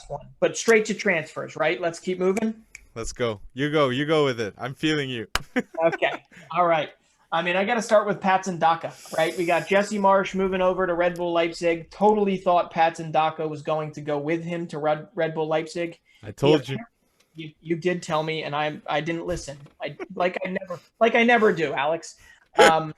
last one. But straight to transfers, right? Let's keep moving. Let's go. You go. You go with it. I'm feeling you. Okay. All right. I mean, I got to start with Patson Daka, right? We got Jesse Marsh moving over to Red Bull Leipzig. Totally thought Patson Daka was going to go with him to Red Bull Leipzig. I He told you. you did tell me, and I didn't listen. I never do, Alex. Um,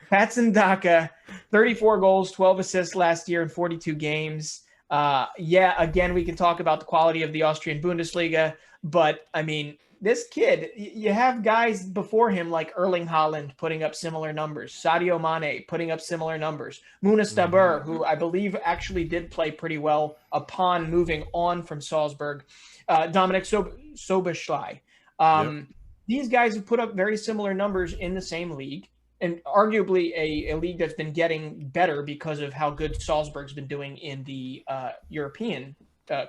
Patson Daka, 34 goals, 12 assists last year in 42 games. Yeah, again, we can talk about the quality of the Austrian Bundesliga, but I mean, this kid, you have guys before him like Erling Haaland putting up similar numbers, Sadio Mane putting up similar numbers, Muna Hmm. Stabur, who I believe actually did play pretty well upon moving on from Salzburg, Dominic Soboschlei. Yep. Um, these guys have put up very similar numbers in the same league, and arguably a league that's been getting better because of how good Salzburg's been doing in the European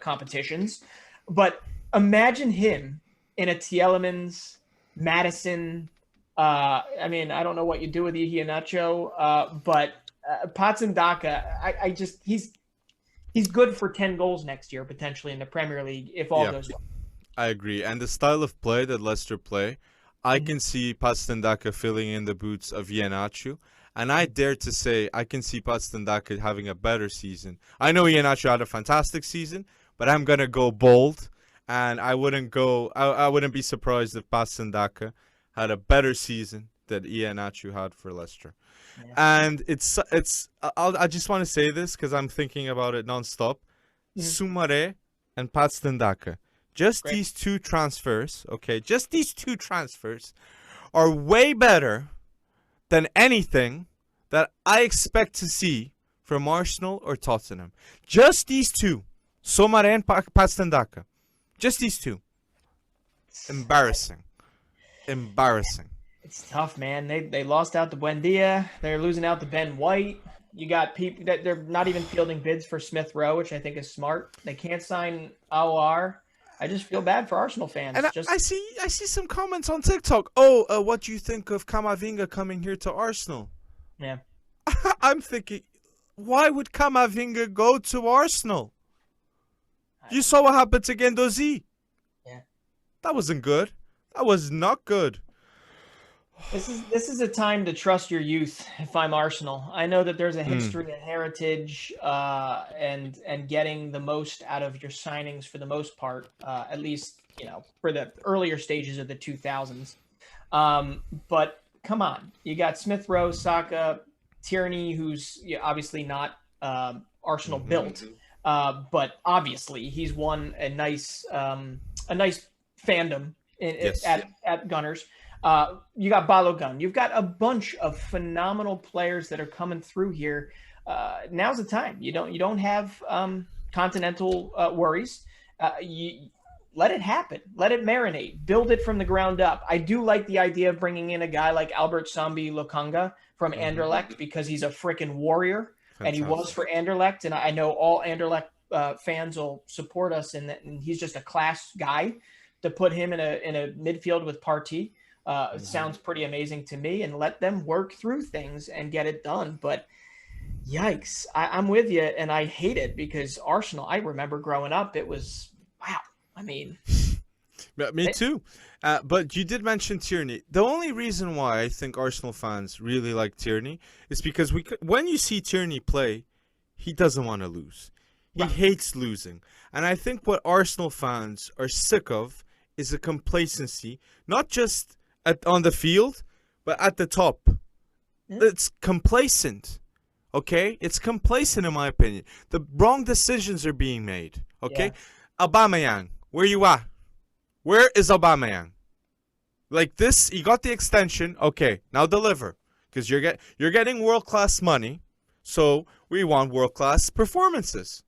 competitions. But imagine him in a Tielemans, Madison. I mean, I don't know what you do with Iheanacho, but Patson Daka, I just he's good for 10 goals next year potentially in the Premier League if all Yeah, goes well. I agree. And the style of play that Leicester play, I Mm-hmm. can see Patson Daka filling in the boots of Iheanacho. And I dare to say I can see Patson Daka having a better season. I know Iheanacho had a fantastic season, but I'm gonna go bold, and I wouldn't be surprised if Patson Daka had a better season that Iheanacho had for Leicester. Yeah. And I just want to say this because I'm thinking about it nonstop. Mm-hmm. Sumare and Patson Daka. Just Great. these two transfers, okay? Just these two transfers are way better than anything that I expect to see from Arsenal or Tottenham. Just these two. Somare and Patson Daka. Just these two. Embarrassing. Embarrassing. It's tough, man. They lost out to Buendia. They're losing out to Ben White. You got people that they're not even fielding bids for Smith Rowe, which I think is smart. They can't sign AOR. I just feel bad for Arsenal And fans. I see some comments on TikTok. Oh, what do you think of Kamavinga coming here to Arsenal? Yeah, I'm thinking, why would Kamavinga go to Arsenal? I You don't saw know. what happened to Gendozi. Yeah, That wasn't good. That was not good. this is a time to trust your youth. If I'm Arsenal, I know that there's a Mm. history, a heritage, and getting the most out of your signings for the most part, at least for the earlier stages of the 2000s. But come on, you got Smith Rowe, Saka, Tierney, who's obviously not Arsenal Mm-hmm. built, but obviously he's won a nice fandom Yes. at Gunners. You got Balogun. You've got a bunch of phenomenal players that are coming through here. Now's the time. You don't have continental worries. You let it happen. Let it marinate. Build it from the ground up. I do like the idea of bringing in a guy like Albert Sambi Lokanga from Mm-hmm. Anderlecht because he's a freaking warrior, and he was Fantastic. for Anderlecht. And I know all Anderlecht fans will support us in that. And he's just a class guy. To put him in a midfield with Partey Mm-hmm. sounds pretty amazing to me. And let them work through things and get it done. But yikes, I'm with you, and I hate it because Arsenal. I remember growing up, it was wow. I mean, Yeah, me they, too. But you did mention Tierney. The only reason why I think Arsenal fans really like Tierney is because when you see Tierney play, he doesn't want to lose. He right. hates losing. And I think what Arsenal fans are sick of is a complacency, not just on the field, but at the top. Yeah. It's complacent. Okay? It's complacent in my opinion. The wrong decisions are being made. Okay? Yeah. Aubameyang, where you at? Where is Aubameyang? Like this, you got the extension. Okay, now deliver, because you're getting world class money, so we want world class performances.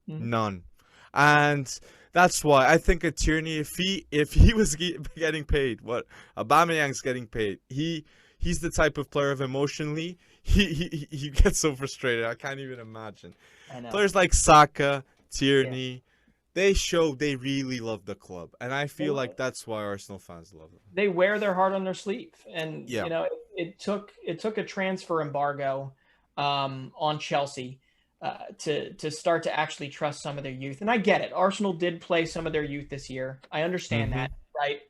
Mhm. None, and that's why I think a Tierney, if he was getting paid what Aubameyang's getting paid, he's the type of player of emotionally he gets so frustrated. I can't even imagine. I know. Players like Saka, Yeah. Tierney, they show they really love the club, and I They feel like that's why Arsenal fans love them. they wear their heart on their sleeve, and Yeah. it took a transfer embargo on Chelsea to start to actually trust some of their youth. And I get it. Arsenal did play some of their youth this year. I understand that, right?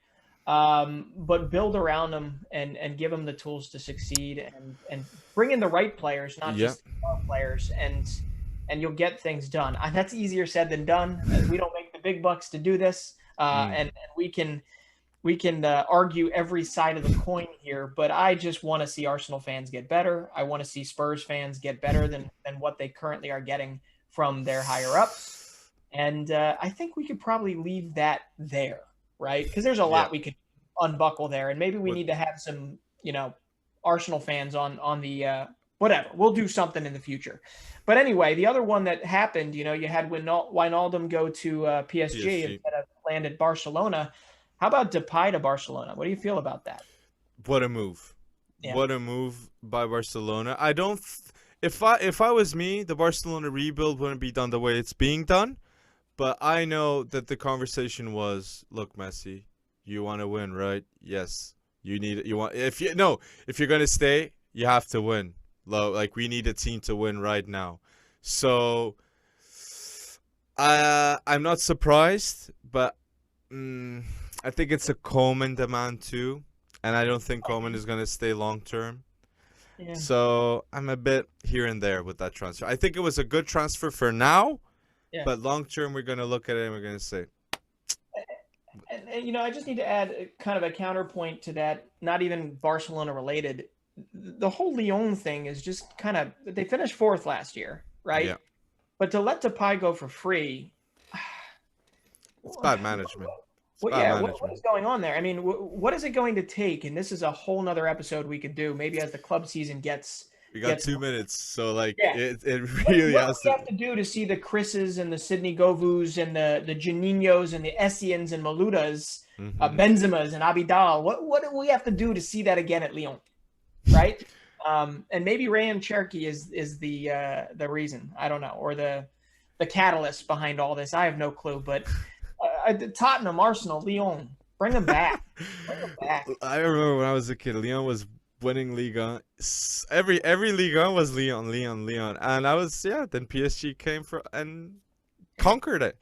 But build around them and give them the tools to succeed and bring in the right players, not just the players, and you'll get things done. That's easier said than done. We don't make the big bucks to do this, and we can argue every side of the coin here, but I just want to see Arsenal fans get better. I want to see Spurs fans get better than what they currently are getting from their higher ups. And I think we could probably leave that there, right? Because there's a lot we could unbuckle there, and maybe we need to have some, Arsenal fans on the whatever. We'll do something in the future. But anyway, the other one that happened, you had Wijnaldum go to PSG instead of land at Barcelona. How about Depay to Barcelona? What do you feel about that? What a move! Yeah. What a move by Barcelona. I don't. If I was me, the Barcelona rebuild wouldn't be done the way it's being done. But I know that the conversation was, look, Messi, you want to win, right? Yes, if you're gonna stay, you have to win. Like, we need a team to win right now. So I'm not surprised, but I think it's a Coleman demand too, and I don't think Coleman is going to stay long term. Yeah. So I'm a bit here and there with that transfer. I think it was a good transfer for now, but long term we're going to look at it and we're going to say. And I just need to add kind of a counterpoint to that, not even Barcelona related. The whole Lyon thing is just they finished fourth last year, right? Yeah. But to let Depay go for free, it's bad management. What is going on there? I mean, what is it going to take? And this is a whole nother episode we could do. Maybe as the club season gets. We got 2 minutes, so it really has to. What do we have to do to see the Chris's and the Sydney Govus and the Juninhos and the Essiens and Maludas, Benzemas and Abidal? What do we have to do to see that again at Lyon, right? And maybe Rayan Cherki is the reason. I don't know, or the catalyst behind all this. I have no clue, but. Tottenham, Arsenal, Lyon, bring them back. I remember when I was a kid, Lyon was winning Ligue 1. Every Ligue 1 was Lyon, and I was then PSG came and conquered it.